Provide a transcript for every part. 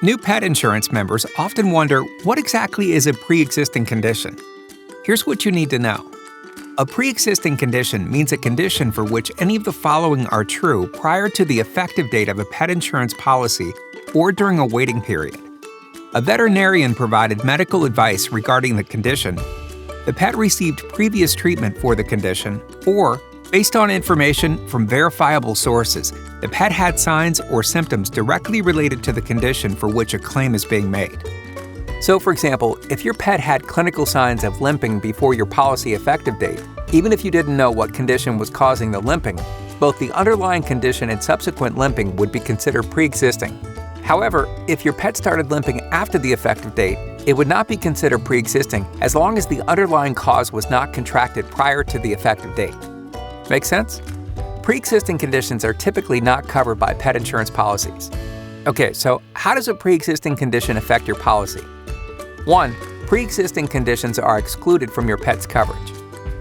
New pet insurance members often wonder what exactly is a pre-existing condition. Here's what you need to know. A pre-existing condition means a condition for which any of the following are true prior to the effective date of a pet insurance policy or during a waiting period. A veterinarian provided medical advice regarding the condition, the pet received previous treatment for the condition, or, based on information from verifiable sources, the pet had signs or symptoms directly related to the condition for which a claim is being made. So, for example, if your pet had clinical signs of limping before your policy effective date, even if you didn't know what condition was causing the limping, both the underlying condition and subsequent limping would be considered pre-existing. However, if your pet started limping after the effective date, it would not be considered pre-existing as long as the underlying cause was not contracted prior to the effective date. Make sense? Pre-existing conditions are typically not covered by pet insurance policies. Okay, so how does a pre-existing condition affect your policy? 1. Pre-existing conditions are excluded from your pet's coverage.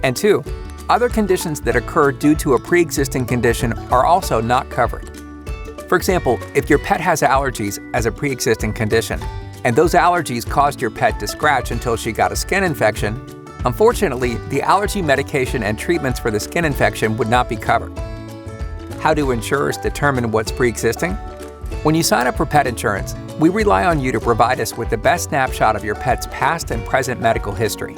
And 2. Other conditions that occur due to a pre-existing condition are also not covered. For example, if your pet has allergies as a pre-existing condition, and those allergies caused your pet to scratch until she got a skin infection, unfortunately, the allergy medication and treatments for the skin infection would not be covered. How do insurers determine what's pre-existing? When you sign up for pet insurance, we rely on you to provide us with the best snapshot of your pet's past and present medical history.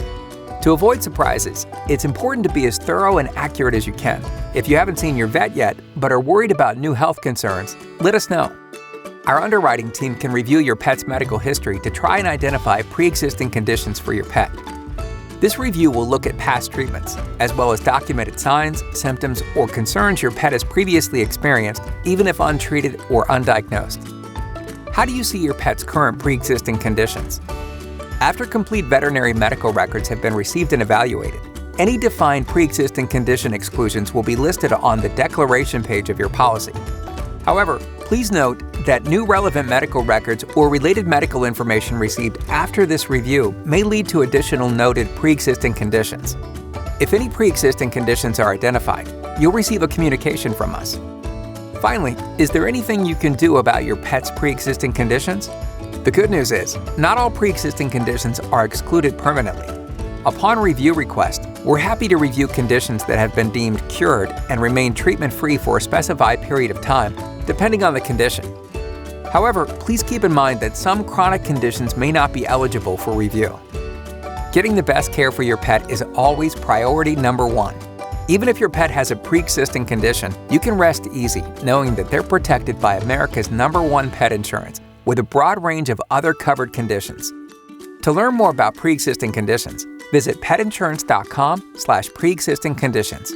To avoid surprises, it's important to be as thorough and accurate as you can. If you haven't seen your vet yet, but are worried about new health concerns, let us know. Our underwriting team can review your pet's medical history to try and identify pre-existing conditions for your pet. This review will look at past treatments, as well as documented signs, symptoms, or concerns your pet has previously experienced, even if untreated or undiagnosed. How do you see your pet's current pre-existing conditions? After complete veterinary medical records have been received and evaluated, any defined pre-existing condition exclusions will be listed on the declaration page of your policy. However, please note that new relevant medical records or related medical information received after this review may lead to additional noted pre-existing conditions. If any pre-existing conditions are identified, you'll receive a communication from us. Finally, is there anything you can do about your pet's pre-existing conditions? The good news is, not all pre-existing conditions are excluded permanently. Upon review request, we're happy to review conditions that have been deemed cured and remain treatment-free for a specified period of time, depending on the condition. However, please keep in mind that some chronic conditions may not be eligible for review. Getting the best care for your pet is always priority number one. Even if your pet has a pre-existing condition, you can rest easy knowing that they're protected by America's #1 pet insurance, with a broad range of other covered conditions. To learn more about pre-existing conditions, visit petinsurance.com/pre-existing conditions.